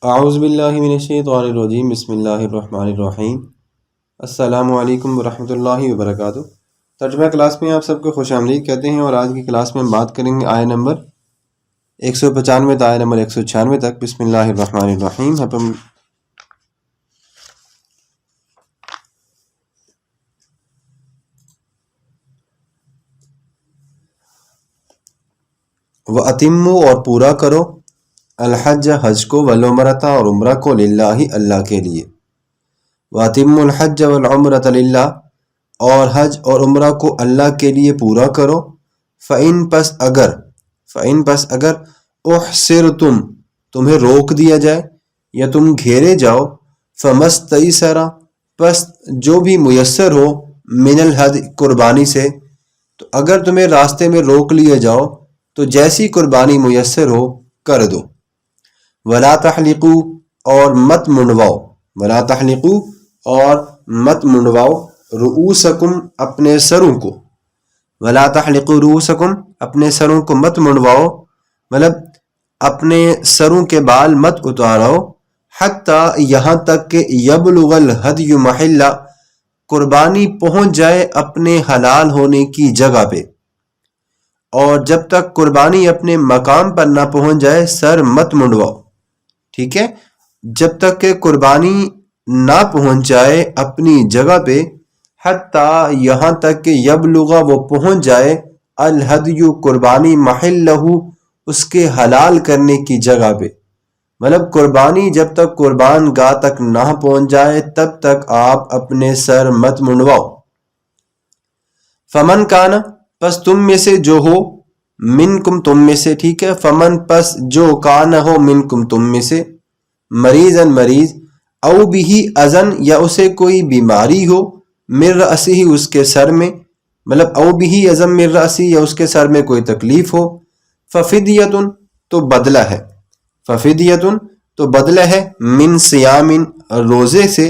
اعوذ باللہ من الشیطان الرجیم، بسم اللہ الرحمن الرحیم۔ السلام علیکم ورحمۃ اللہ وبرکاتہ۔ ترجمہ کلاس میں آپ سب کو خوش آمدید کہتے ہیں، اور آج کی کلاس میں ہم بات کریں گے آیہ نمبر 195 تا آیہ نمبر 196 تک۔ بسم اللہ الرحمن الرحیم۔ وَأَتِمُّوا اور پورا کرو، الحج حج کو، والعمرۃ اور عمرہ کو، للہ اللہ کے لیے۔ وَأَتِمُّوا الحج والعمرۃ للہ، اور حج اور عمرہ کو اللہ کے لیے پورا کرو۔ فَإِن پس اگر احصرتم تمہیں روک دیا جائے یا تم گھیرے جاؤ، فَمَسْتَيْسَرَ پس جو بھی میسر ہو، من الہدی قربانی سے، تو اگر تمہیں راستے میں روک لیے جاؤ تو جیسی قربانی میسر ہو کر دو۔ وَلَا تَحْلِقُوا اور مت منڈواؤ، وَلَا تَحْلِقُوا اور مت منڈواؤ، رؤوسکم اپنے سروں کو، وَلَا تَحْلِقُوا رؤوسکم اپنے سروں کو مت منڈواؤ، مطلب اپنے سروں کے بال مت اتاراؤ، حتیٰ یہاں تک کہ یبلغ الہدی محلہ قربانی پہنچ جائے اپنے حلال ہونے کی جگہ پہ، اور جب تک قربانی اپنے مقام پر نہ پہنچ جائے سر مت منڈواؤ، ٹھیک ہے؟ جب تک کہ قربانی نہ پہنچ جائے اپنی جگہ پہ، حتیٰ یہاں تک کہ یبلغ وہ پہنچ جائے، الہدی قربانی، محلہ اس کے حلال کرنے کی جگہ پہ، مطلب قربانی جب تک قربان گاہ تک نہ پہنچ جائے تب تک آپ اپنے سر مت منڈواؤ۔ فمن کانا پس تم میں سے جو ہو، منکم تم میں سے، ٹھیک ہے؟ فمن پس جو کانا ہو، منکم تم میں سے، مریضن مریض، او بھی اذن یا اسے کوئی بیماری ہو، من رأسہ اس کے سر میں، مطلب او بھی اذن من رأسہ یا اس کے سر میں کوئی تکلیف ہو، ففدیۃ تو بدلہ ہے، ففدیۃ تو بدلہ ہے، من صیام روزے سے،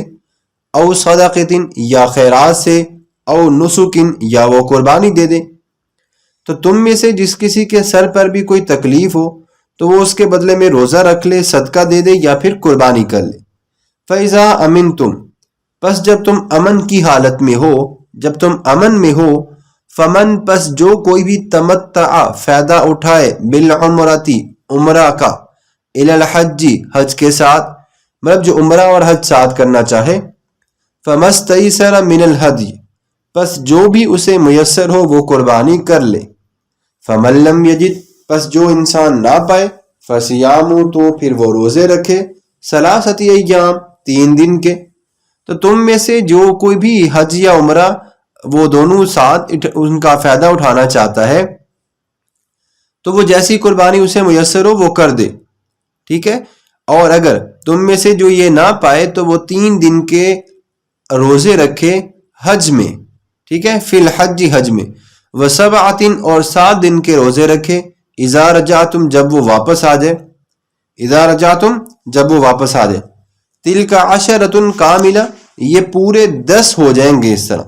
او صدقۃ یا خیرات سے، او نسک یا وہ قربانی دے دے۔ تو تم میں سے جس کسی کے سر پر بھی کوئی تکلیف ہو تو وہ اس کے بدلے میں روزہ رکھ لے، صدقہ دے دے یا پھر قربانی کر لے۔ فَإِذَا أَمِنْتُمْ پس جب تم امن کی حالت میں ہو، جب تم امن میں ہو، فمن پس جو کوئی بھی تمتع فائدہ اٹھائے، بالعمرۃ عمرہ کا، الی الحج حج کے ساتھ، مطلب جو عمرہ اور حج ساتھ کرنا چاہے، فَمَسْتَيْسَرَ مِنَ الْهَدْيِ پس جو بھی اسے میسر ہو وہ قربانی کر لے۔ فَمَن لَّمْ يَجِدْ پس جو انسان نہ پائے، فَصِيَامُ تو پھر وہ روزے رکھے، ثلاثۃ ایام 3 دن کے۔ تو تم میں سے جو کوئی بھی حج یا عمرہ وہ دونوں ساتھ ان کا فائدہ اٹھانا چاہتا ہے تو وہ جیسی قربانی اسے میسر ہو وہ کر دے، ٹھیک ہے؟ اور اگر تم میں سے جو یہ نہ پائے تو وہ 3 دن کے روزے رکھے حج میں، ٹھیک ہے؟ فی الحج حج میں، وسبعۃ اور 7 دن کے روزے رکھے، اذا رجعتم جب وہ واپس آ جائے، اذا رجعتم جب وہ واپس آ جائے، تلک عشرۃ کاملہ یہ پورے 10 ہو جائیں گے، اس طرح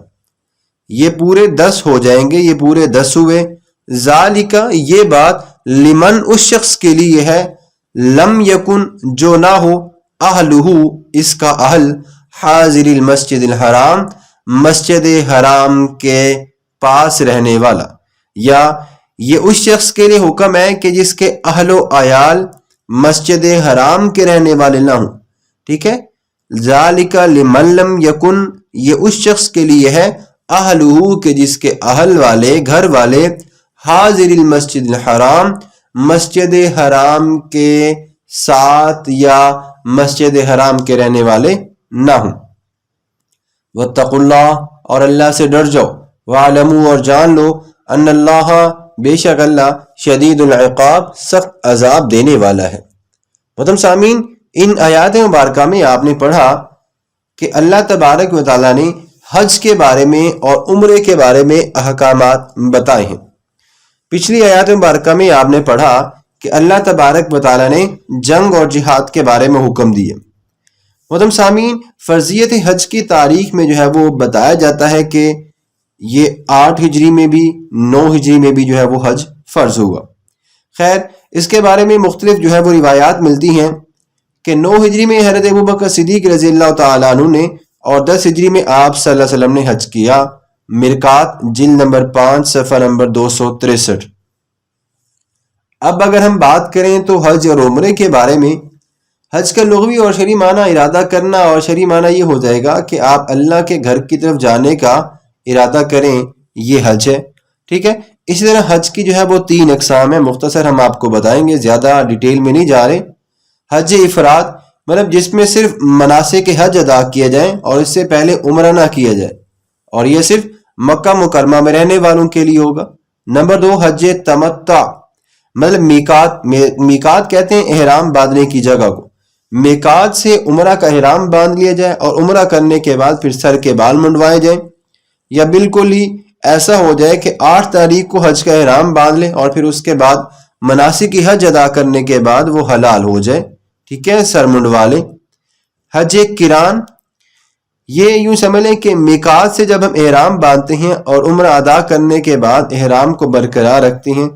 یہ پورے 10 ہو جائیں گے، یہ پورے 10 ہوئے۔ ذالک یہ بات، لمن اس شخص کے لیے ہے، لم یکن جو نہ ہو، اہلہ اس کا اہل، حاضر المسجد الحرام مسجد حرام کے پاس رہنے والا، یا یہ اس شخص کے لیے حکم ہے کہ جس کے اہل و عیال مسجد حرام کے رہنے والے نہ ہوں، ٹھیک ہے؟ ذالک لمن لم یکن یہ اس شخص کے لیے ہے، اہلہ کہ جس کے اہل والے گھر والے، حاضر المسجد الحرام مسجد حرام کے ساتھ یا مسجد حرام کے رہنے والے نہ ہوں۔ واتقوا اللہ اور اللہ سے ڈر جاؤ، وَاعْلَمُوا اور جان لو، ان اللہ بے شک اللہ، شدید العقاب سخت عذاب دینے والا ہے۔ محترم سامعین، ان آیات مبارکہ میں آپ نے پڑھا کہ اللہ تبارک و تعالیٰ نے حج کے بارے میں اور عمرے کے بارے میں احکامات بتائے ہیں۔ پچھلی آیات مبارکہ میں آپ نے پڑھا کہ اللہ تبارک و تعالیٰ نے جنگ اور جہاد کے بارے میں حکم دیے۔ محترم سامعین، فرضیت حج کی تاریخ میں جو ہے وہ بتایا جاتا ہے کہ یہ 8 ہجری میں بھی 9 ہجری میں بھی جو ہے وہ حج فرض ہوا۔ خیر، اس کے بارے میں مختلف جو ہے وہ روایات ملتی ہیں کہ 9 ہجری میں حضرت ابوبکر صدیق رضی اللہ تعالیٰ عنہ نے اور 10 ہجری میں آپ صلی اللہ علیہ وسلم نے حج کیا۔ مرقات جلد نمبر 5 صفحہ نمبر 263۔ اب اگر ہم بات کریں تو حج اور عمرے کے بارے میں، حج کا لغوی اور شرعی معنی ارادہ کرنا، اور شرعی معنی یہ ہو جائے گا کہ آپ اللہ کے گھر کی طرف جانے کا ارادہ کریں، یہ حج ہے، ٹھیک ہے۔ اسی طرح حج کی جو ہے وہ 3 اقسام ہیں، مختصر ہم آپ کو بتائیں گے، زیادہ ڈیٹیل میں نہیں جا رہے۔ حج افراد مطلب جس میں صرف مناسک حج ادا کیا جائیں اور اس سے پہلے عمرہ نہ کیا جائے، اور یہ صرف مکہ مکرمہ میں رہنے والوں کے لیے ہوگا۔ نمبر 2 حج تمتع، مطلب میقات کہتے ہیں احرام باندھنے کی جگہ کو، میقات سے عمرہ کا احرام باندھ لیا جائے اور عمرہ کرنے کے بعد پھر سر کے بال منڈوائے جائیں، یا بالکل ہی ایسا ہو جائے کہ 8 تاریخ کو حج کا احرام باندھ لے اور پھر اس کے بعد مناسک حج ادا کرنے کے بعد وہ حلال ہو جائے، ٹھیک ہے، سر منڈوا لے۔ حج قران، یہ یوں سمجھ لیں کہ میقات سے جب ہم احرام باندھتے ہیں اور عمرہ ادا کرنے کے بعد احرام کو برقرار رکھتے ہیں،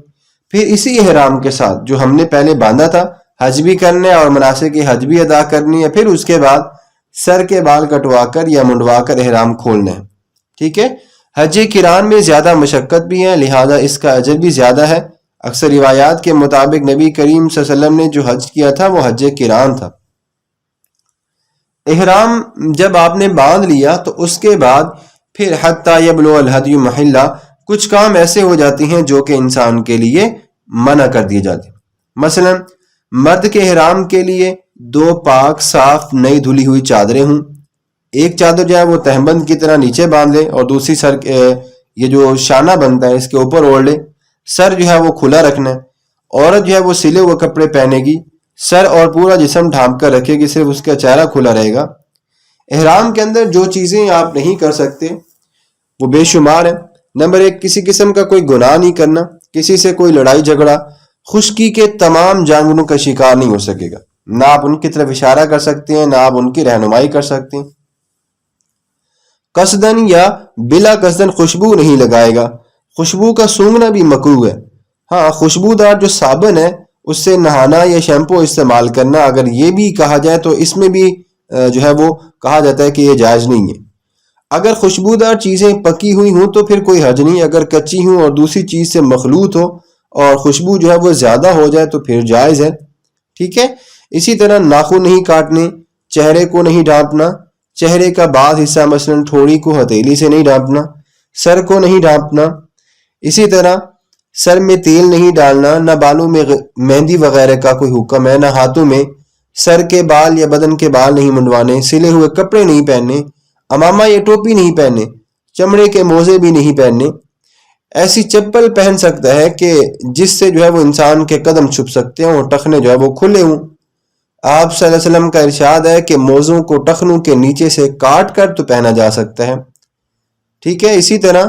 پھر اسی احرام کے ساتھ جو ہم نے پہلے باندھا تھا حج بھی کرنا ہے اور مناسک حج بھی ادا کرنی ہے، پھر اس کے بعد سر کے بال کٹوا کر یا منڈوا کر احرام کھولنا ہے، ٹھیک ہے۔ حج قران میں زیادہ مشقت بھی ہے، لہذا اس کا اجر بھی زیادہ ہے۔ اکثر روایات کے مطابق نبی کریم صلی اللہ علیہ وسلم نے جو حج کیا تھا وہ حج قران تھا۔ احرام جب آپ نے باندھ لیا تو اس کے بعد پھر حتی یبلغ الہدی محلہ، کچھ کام ایسے ہو جاتے ہیں جو کہ انسان کے لیے منع کر دیے جاتے ہیں۔ مثلا مرد کے احرام کے لیے 2 پاک صاف نئی دھلی ہوئی چادریں ہوں، ایک چادر جو ہے وہ تہبند کی طرح نیچے باندھ لے اور دوسری سر یہ جو شانہ بنتا ہے اس کے اوپر اوڑھ لے، سر جو ہے وہ کھلا رکھنا ہے۔ عورت جو ہے وہ سلے ہوئے کپڑے پہنے گی، سر اور پورا جسم ڈھانپ کر رکھے گی، صرف اس کا چہرہ کھلا رہے گا۔ احرام کے اندر جو چیزیں آپ نہیں کر سکتے وہ بے شمار ہیں۔ نمبر 1، کسی قسم کا کوئی گناہ نہیں کرنا، کسی سے کوئی لڑائی جھگڑا، خشکی کے تمام جانوروں کا شکار نہیں ہو سکے گا، نہ آپ ان کی طرف اشارہ کر سکتے ہیں، نہ آپ ان کی رہنمائی کر سکتے ہیں۔ قصدن یا بلا قصدن خوشبو نہیں لگائے گا، خوشبو کا سونگھنا بھی مکروہ ہے۔ ہاں، خوشبودار جو صابن ہے اس سے نہانا یا شیمپو استعمال کرنا، اگر یہ بھی کہا جائے تو اس میں بھی جو ہے وہ کہا جاتا ہے کہ یہ جائز نہیں ہے۔ اگر خوشبودار چیزیں پکی ہوئی ہوں تو پھر کوئی حرج نہیں، اگر کچی ہوں اور دوسری چیز سے مخلوط ہو اور خوشبو جو ہے وہ زیادہ ہو جائے تو پھر جائز ہے، ٹھیک ہے۔ اسی طرح ناخن نہیں کاٹنے، چہرے کو نہیں ڈھانپنا، چہرے کا بعض حصہ مثلا ٹھوڑی کو ہتھیلی سے نہیں ڈھانپنا، سر کو نہیں ڈھانپنا، اسی طرح سر میں تیل نہیں ڈالنا، نہ بالوں میں مہندی وغیرہ کا کوئی حکم ہے، نہ ہاتھوں میں سر کے بال یا بدن کے بال نہیں منڈوانے، سلے ہوئے کپڑے نہیں پہننے، امامہ یا ٹوپی نہیں پہننے، چمڑے کے موزے بھی نہیں پہننے۔ ایسی چپل پہن سکتا ہے کہ جس سے جو ہے وہ انسان کے قدم چھپ سکتے ہیں اور ٹخنے جو ہے وہ کھلے ہوں۔ آپ صلی اللہ علیہ وسلم کا ارشاد ہے کہ موزوں کو ٹخنوں کے نیچے سے کاٹ کر تو پہنا جا سکتا ہے، ٹھیک ہے۔ اسی طرح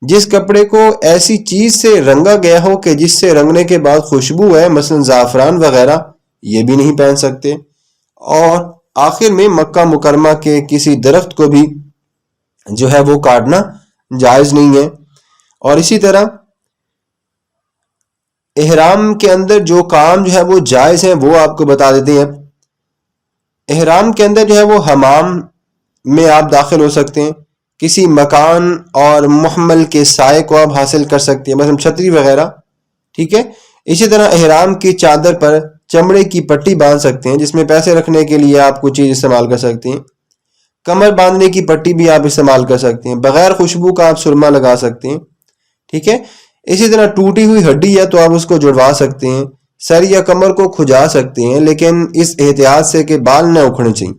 جس کپڑے کو ایسی چیز سے رنگا گیا ہو کہ جس سے رنگنے کے بعد خوشبو ہے، مثلا زعفران وغیرہ، یہ بھی نہیں پہن سکتے۔ اور آخر میں مکہ مکرمہ کے کسی درخت کو بھی جو ہے وہ کاٹنا جائز نہیں ہے۔ اور اسی طرح احرام کے اندر جو کام جو ہے وہ جائز ہیں وہ آپ کو بتا دیتے ہیں۔ احرام کے اندر جو ہے وہ حمام میں آپ داخل ہو سکتے ہیں، کسی مکان اور محمل کے سائے کو آپ حاصل کر سکتے ہیں، مثلا چھتری وغیرہ، ٹھیک ہے۔ اسی طرح احرام کی چادر پر چمڑے کی پٹی باندھ سکتے ہیں، جس میں پیسے رکھنے کے لیے آپ کوئی چیز استعمال کر سکتے ہیں۔ کمر باندھنے کی پٹی بھی آپ استعمال کر سکتے ہیں۔ بغیر خوشبو کا آپ سرما لگا سکتے ہیں، ٹھیک ہے۔ اسی طرح ٹوٹی ہوئی ہڈی ہے تو آپ اس کو جڑوا سکتے ہیں، سر یا کمر کو کھجا سکتے ہیں، لیکن اس احتیاط سے کہ بال نہ اکھڑنے چاہیے۔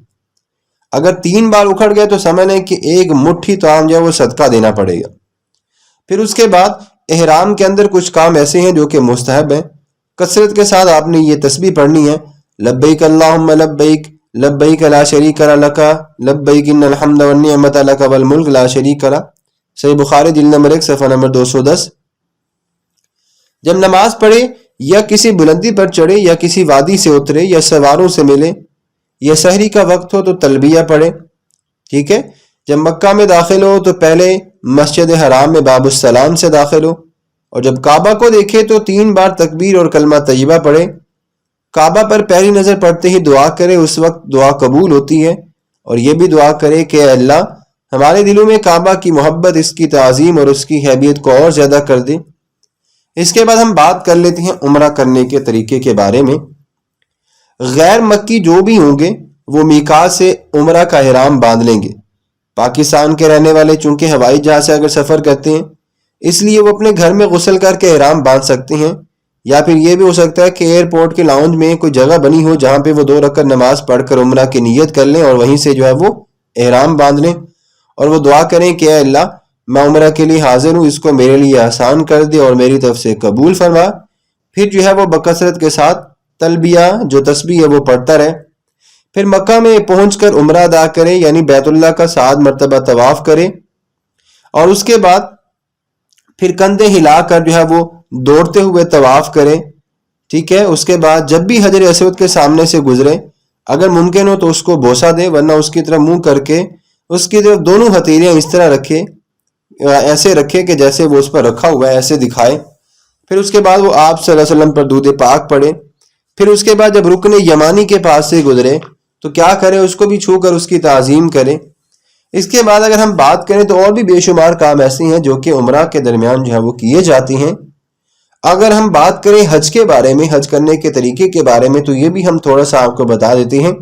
اگر 3 بال اکھڑ گئے تو سمجھ لیں کہ 1 مٹھی طعام جو ہے وہ صدقہ دینا پڑے گا۔ پھر اس کے بعد احرام کے اندر کچھ کام ایسے ہیں جو کہ مستحب ہیں، کثرت کے ساتھ آپ نے یہ تسبیح پڑھنی ہے، لبیک اللہم لبیک لبیک لا شریک لک لبیک ان الحمد والنعمت لک والملک لا شریک لک، صحیح بخاری جلد نمبر 1 صفحہ نمبر 210۔ جب نماز پڑھے یا کسی بلندی پر چڑھے یا کسی وادی سے اترے یا سواروں سے ملے یا سحری کا وقت ہو تو تلبیہ پڑھے، ٹھیک ہے۔ جب مکہ میں داخل ہو تو پہلے مسجد حرام میں باب السلام سے داخل ہو، اور جب کعبہ کو دیکھے تو 3 بار تکبیر اور کلمہ طیبہ پڑھے، کعبہ پر پہلی نظر پڑتے ہی دعا کرے، اس وقت دعا قبول ہوتی ہے. اور یہ بھی دعا کرے کہ اے اللہ ہمارے دلوں میں کعبہ کی محبت، اس کی تعظیم اور اس کی حیبیت کو اور زیادہ کر دے. اس کے بعد ہم بات کر لیتے ہیں عمرہ کرنے کے طریقے کے بارے میں. غیر مکی جو بھی ہوں گے وہ میقات سے عمرہ کا احرام باندھ لیں گے. پاکستان کے رہنے والے چونکہ ہوائی جہاز سے اگر سفر کرتے ہیں اس لیے وہ اپنے گھر میں غسل کر کے احرام باندھ سکتے ہیں، یا پھر یہ بھی ہو سکتا ہے کہ ایئرپورٹ کے لاؤنج میں کوئی جگہ بنی ہو جہاں پہ وہ 2 رکعت نماز پڑھ کر عمرہ کی نیت کر لیں اور وہیں سے جو ہے وہ احرام باندھ لیں اور وہ دعا کریں کہ اے اللہ میں عمرہ کے لیے حاضر ہوں، اس کو میرے لیے آسان کر دے اور میری طرف سے قبول فرما. پھر جو ہے وہ بکثرت کے ساتھ تلبیہ جو تسبیح ہے وہ پڑھتا رہے. پھر مکہ میں پہنچ کر عمرہ ادا کرے، یعنی بیت اللہ کا 7 مرتبہ طواف کرے اور اس کے بعد پھر کندھے ہلا کر جو ہے وہ دوڑتے ہوئے طواف کرے. ٹھیک ہے، اس کے بعد جب بھی حجر اسود کے سامنے سے گزرے اگر ممکن ہو تو اس کو بوسہ دے، ورنہ اس کی طرف منہ کر کے اس کی طرف دونوں ہتھیلیاں اس طرح رکھے، ایسے رکھے کہ جیسے وہ اس پر رکھا ہوا ہے ایسے دکھائے. پھر اس کے بعد وہ آپ صلی اللہ علیہ وسلم پر درود پاک پڑھے. پھر اس کے بعد جب رکن یمانی کے پاس سے گزرے تو کیا کرے، اس کو بھی چھو کر اس کی تعظیم کرے. اس کے بعد اگر ہم بات کریں تو اور بھی بے شمار کام ایسے ہیں جو کہ عمرہ کے درمیان جو ہے وہ کیے جاتے ہیں. اگر ہم بات کریں حج کے بارے میں، حج کرنے کے طریقے کے بارے میں، تو یہ بھی ہم تھوڑا سا آپ کو بتا دیتے ہیں.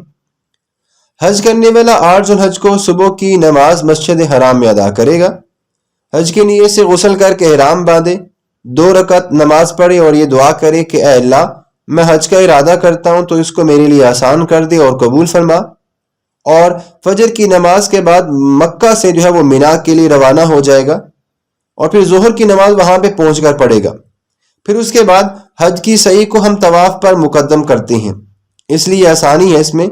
حج کرنے والا 8 ذوالحج کو صبح کی نماز مسجد حرام میں ادا کرے گا. حج کی نیت سے غسل کر کے احرام باندھے، 2 رکعت نماز پڑھے اور یہ دعا کرے کہ اے اللہ میں حج کا ارادہ کرتا ہوں تو اس کو میرے لیے آسان کر دے اور قبول فرما. اور فجر کی نماز کے بعد مکہ سے جو ہے وہ مینا کے لیے روانہ ہو جائے گا اور پھر ظہر کی نماز وہاں پہ پہنچ کر پڑھے گا. پھر اس کے بعد حج کی سعی کو ہم طواف پر مقدم کرتے ہیں، اس لیے آسانی ہے اس میں،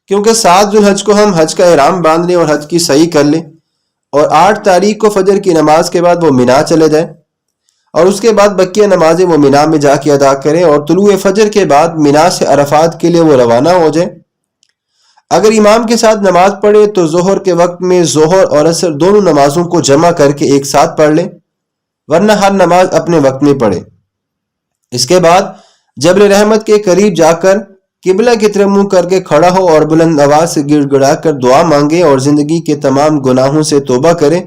کیونکہ 7 ذوالحج کو ہم حج کا احرام باندھ لیں اور حج کی سعی کر لیں اور 8 تاریخ کو فجر کی نماز کے بعد وہ مینا چلے جائیں اور اس کے بعد بقیہ نمازیں وہ مینا میں جا کے ادا کریں اور طلوع فجر کے بعد مینا سے عرفات کے لیے وہ روانہ ہو جائیں. اگر امام کے ساتھ نماز پڑھے تو ظہر کے وقت میں ظہر اور عصر دونوں نمازوں کو جمع کر کے ایک ساتھ پڑھ لیں، ورنہ ہر نماز اپنے وقت میں پڑھے. اس کے بعد جبل رحمت کے قریب جا کر قبلہ کی طرف منہ کر کے کھڑا ہو اور بلند آواز سے گڑ گڑا کر دعا مانگے اور زندگی کے تمام گناہوں سے توبہ کرے.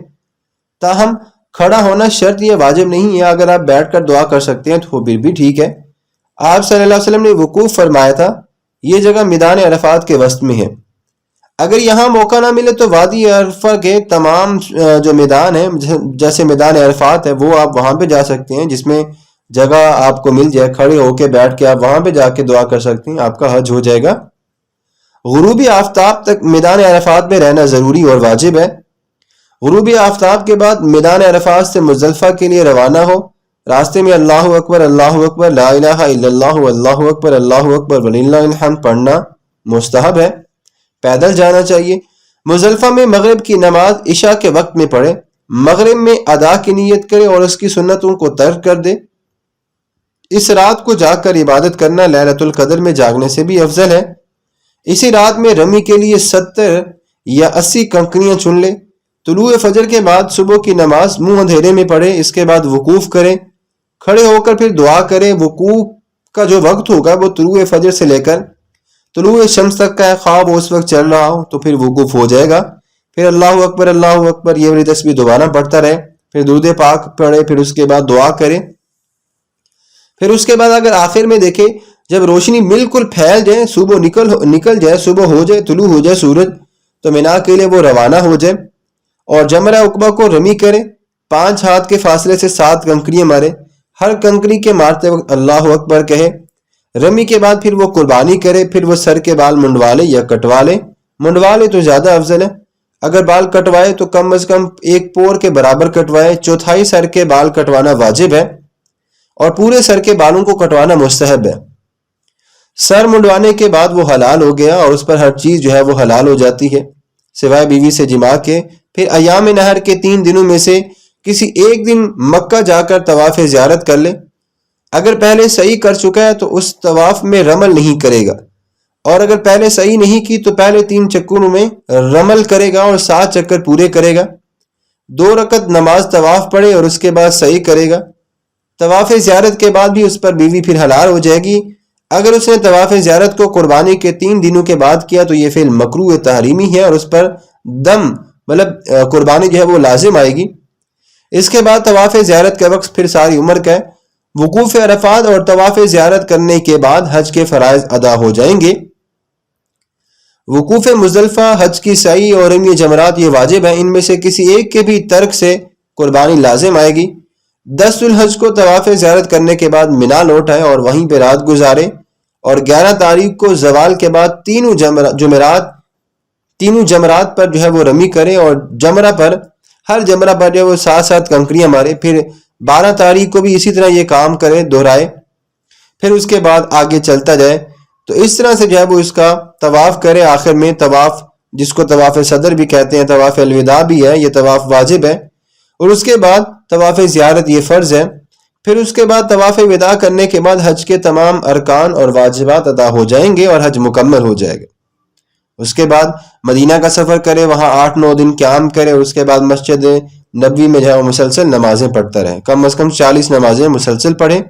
تاہم کھڑا ہونا شرط یہ واجب نہیں ہے، اگر آپ بیٹھ کر دعا کر سکتے ہیں تو وہ بھی ٹھیک ہے. آپ صلی اللہ علیہ وسلم نے وقوف فرمایا تھا، یہ جگہ میدان عرفات کے وسط میں ہے. اگر یہاں موقع نہ ملے تو وادی عرفہ کے تمام جو میدان ہیں جیسے میدان عرفات ہے وہ آپ وہاں پہ جا سکتے ہیں، جس میں جگہ آپ کو مل جائے کھڑے ہو کے بیٹھ کے آپ وہاں پہ جا کے دعا کر سکتے ہیں، آپ کا حج ہو جائے گا. غروبی آفتاب تک میدان عرفات میں رہنا ضروری اور واجب ہے. غروبی آفتاب کے بعد میدان عرفات سے مزدلفہ کے لیے روانہ ہو. راستے میں اللہ اکبر لا الہ الا اللہ اللہ اکبر وللہ الحمد پڑھنا مستحب ہے، پیدل جانا چاہیے. مزدلفہ میں مغرب کی نماز عشاء کے وقت میں پڑھے، مغرب میں ادا کی نیت کرے اور اس کی سنتوں کو ترک کر دے. اس رات کو جاگ کر عبادت کرنا لیلۃ القدر میں جاگنے سے بھی افضل ہے. اسی رات میں رمی کے لیے 70 یا 80 کنکریاں چن لے. طلوع فجر کے بعد صبح کی نماز منہ اندھیرے میں پڑھے، اس کے بعد وقوف کرے، کھڑے ہو کر پھر دعا کرے. وقوف کا جو وقت ہوگا وہ طلوع فجر سے لے کر طلوع شمس تک کا ہے، خواب اس وقت چل رہا ہو تو پھر وقوف ہو جائے گا. پھر اللہ اکبر یہ والی تسبیح دوبارہ پڑھتا رہے، پھر درود پاک پڑھے، پھر اس کے بعد دعا کرے. پھر اس کے بعد اگر آخر میں دیکھے جب روشنی بالکل پھیل جائے، صبح نکل جائے، صبح ہو جائے، طلوع ہو جائے سورج، تو مینا کے لیے وہ روانہ ہو جائے اور جمرہ عقبہ کو رمی کرے. 5 ہاتھ کے فاصلے سے 7 کنکریاں مارے، ہر کنکری کے مارتے وقت اللہ اکبر کہے. رمی کے بعد پھر وہ قربانی کرے، پھر وہ سر کے بال منڈوا لے یا کٹوا لے. منڈوا لے تو زیادہ افضل ہے، اگر بال کٹوائے تو کم از کم 1 پور کے برابر کٹوائے. 1/4 سر کے بال کٹوانا واجب ہے اور پورے سر کے بالوں کو کٹوانا مستحب ہے. سر منڈوانے کے بعد وہ حلال ہو گیا اور اس پر ہر چیز جو ہے وہ حلال ہو جاتی ہے سوائے بیوی سے جماع کے. پھر ایام نہر کے 3 دنوں میں سے کسی ایک دن مکہ جا کر طواف زیارت کر لے. اگر پہلے صحیح کر چکا ہے تو اس طواف میں رمل نہیں کرے گا، اور اگر پہلے صحیح نہیں کی تو پہلے 3 چکروں میں رمل کرے گا اور 7 چکر پورے کرے گا. 2 رکعت نماز طواف پڑھے اور اس کے بعد صحیح کرے گا. طواف زیارت کے بعد بھی اس پر بیوی پھر حلال ہو جائے گی اگر اس نے طواف زیارت کو قربانی کے 3 دنوں کے بعد کیا تو یہ فعل مکروہ تحریمی ہے اور اس پر دم مطلب قربانی جو ہے وہ لازم آئے گی۔ اس کے بعد طواف زیارت کا وقت پھر ساری عمر کا ہے۔ وقوف عرفات اور طواف زیارت کرنے کے بعد حج کے فرائض ادا ہو جائیں گے۔ وقوف مزدلفہ، حج کی سعی اور رمی جمرات یہ واجب ہیں، ان میں سے کسی ایک کے بھی ترک سے قربانی لازم آئے گی۔ 10 ذوالحج کو طواف زیارت کرنے کے بعد منا لوٹ آئے اور وہیں پہ رات گزارے، اور 11 تاریخ کو زوال کے بعد تینوں جمرات پر جو ہے وہ رمی کرے، اور ہر جمرہ پر جو ہے وہ 7 کنکریاں مارے۔ پھر 12 تاریخ کو بھی اسی طرح یہ کام کرے، دہرائے، پھر اس کے بعد آگے چلتا جائے۔ تو اس طرح سے جو ہے وہ اس کا طواف کرے۔ آخر میں طواف، جس کو طواف صدر بھی کہتے ہیں، طواف الوداع بھی ہے، یہ طواف واجب ہے، اور اس کے بعد طواف زیارت یہ فرض ہے۔ پھر اس کے بعد طواف وداع کرنے کے بعد حج کے تمام ارکان اور واجبات ادا ہو جائیں گے اور حج مکمل ہو جائے گا۔ اس کے بعد مدینہ کا سفر کرے، وہاں 8-9 دن قیام کرے، اور اس کے بعد مسجد نبوی میں جو ہے مسلسل نمازیں پڑھتا رہے، کم از کم 40 نمازیں مسلسل پڑھے۔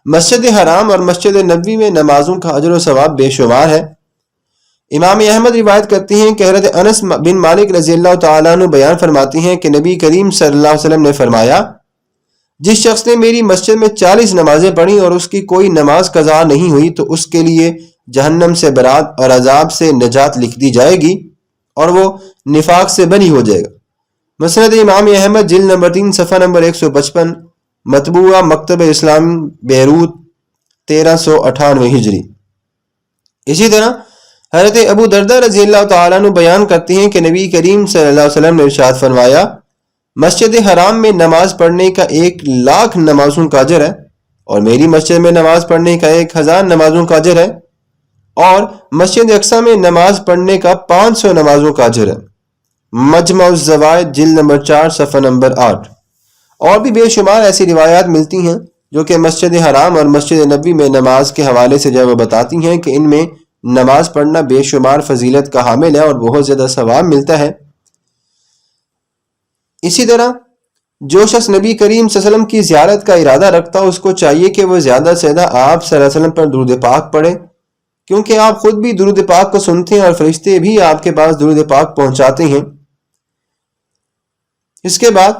مسجد حرام اور مسجد نبوی میں نمازوں کا اجر و ثواب بے شمار ہے۔ امام احمد روایت کرتے ہیں کہ حضرت انس بن مالک رضی اللہ تعالیٰ عنہ بیان فرماتے ہیں کہ نبی کریم صلی اللہ علیہ وسلم نے فرمایا، جس شخص نے میری مسجد میں 40 نمازیں پڑھی اور اس کی کوئی نماز قضا نہیں ہوئی تو اس کے لیے جہنم سے برات اور عذاب سے نجات لکھ دی جائے گی اور وہ نفاق سے بری ہو جائے گا۔ مسند امام احمد جلد نمبر 3 صفحہ نمبر 155، مطبوعہ مکتب اسلام بیروت 1398 ہجری۔ اسی طرح حضرت ابو دردہ رضی اللہ تعالیٰ عنہ بیان کرتے ہیں کہ نبی کریم صلی اللہ علیہ وسلم نے ارشاد فرمایا، مسجد حرام میں نماز پڑھنے کا 1,00,000 نمازوں کا اجر ہے، اور میری مسجد میں نماز پڑھنے کا 1,000 نمازوں کا اجر ہے، اور مسجد اقصی میں نماز پڑھنے کا 500 نمازوں کا اجر ہے۔ مجمع الزوائد جلد نمبر 4 صفحہ نمبر 8۔ اور بھی بے شمار ایسی روایات ملتی ہیں جو کہ مسجد حرام اور مسجد نبوی میں نماز کے حوالے سے جو وہ بتاتی ہیں کہ ان میں نماز پڑھنا بے شمار فضیلت کا حامل ہے اور بہت زیادہ ثواب ملتا ہے۔ اسی طرح جو شخص نبی کریم صلی اللہ علیہ وسلم کی زیارت کا ارادہ رکھتا اس کو چاہیے کہ وہ زیادہ سے زیادہ آپ صلی اللہ علیہ وسلم پر درود پاک پڑھے، کیونکہ آپ خود بھی درود پاک کو سنتے ہیں اور فرشتے بھی آپ کے پاس درود پاک پہنچاتے ہیں۔ اس کے بعد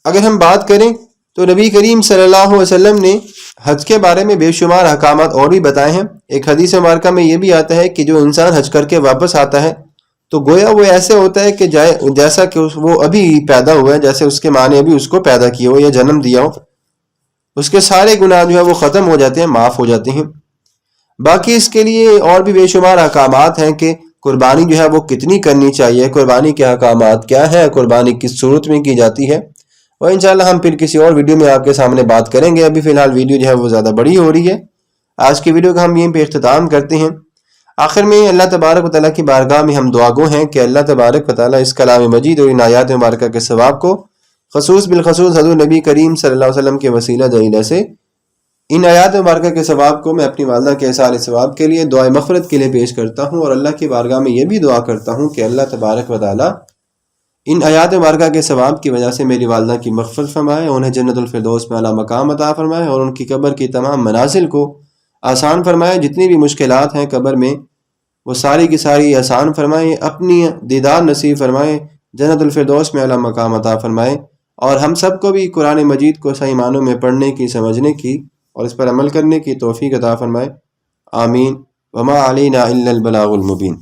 اگر ہم بات کریں تو نبی کریم صلی اللہ علیہ وسلم نے حج کے بارے میں بے شمار احکامات اور بھی بتائے ہیں۔ ایک حدیث مبارکہ میں یہ بھی آتا ہے کہ جو انسان حج کر کے واپس آتا ہے تو گویا وہ ایسے ہوتا ہے کہ جیسا کہ وہ ابھی پیدا ہوا ہے، جیسے اس کے ماں نے ابھی اس کو پیدا کیا ہو یا جنم دیا ہو۔ اس کے سارے گناہ جو ہے وہ ختم ہو جاتے ہیں، معاف ہو جاتے ہیں۔ باقی اس کے لیے اور بھی بے شمار احکامات ہیں کہ قربانی جو ہے وہ کتنی کرنی چاہیے، قربانی کے احکامات کیا ہے، قربانی کس صورت میں کی جاتی ہے، اور انشاءاللہ ہم پھر کسی اور ویڈیو میں آپ کے سامنے بات کریں گے۔ ابھی فی الحال ویڈیو جو ہے وہ زیادہ بڑی ہو رہی ہے۔ آج کی ویڈیو کا ہم یہیں پہ اختتام کرتے ہیں۔ آخر میں اللہ تبارک و تعالیٰ کی بارگاہ میں ہم دعا گو ہیں کہ اللہ تبارک و تعالیٰ اس کلام مجید اور ان آیات مبارکہ کے ثواب کو خصوص بالخصوص حضور نبی کریم صلی اللہ علیہ وسلم کے وسیلہ جلیلہ سے ان آیات مبارکہ کے ثواب کو میں اپنی والدہ کے احسان ثواب کے لیے دعائے مغفرت کے لیے پیش کرتا ہوں، اور اللہ کی بارگاہ میں یہ بھی دعا کرتا ہوں کہ اللہ تبارک و تعالیٰ ان آیات مبارکہ کے ثواب کی وجہ سے میری والدہ کی مغفرت فرمائے، انہیں جنت الفردوس میں اعلیٰ مقام عطا فرمائے، اور ان کی قبر کی تمام منازل کو آسان فرمائے۔ جتنی بھی مشکلات ہیں قبر میں وہ ساری کی ساری آسان فرمائے، اپنی دیدار نصیب فرمائے، جنت الفردوس میں اعلیٰ مقام عطا فرمائے، اور ہم سب کو بھی قرآن مجید کو صحیح معنوں میں پڑھنے کی، سمجھنے کی اور اس پر عمل کرنے کی توفیق عطا فرمائے۔ آمین۔ وما علینا الا البلاغ المبین۔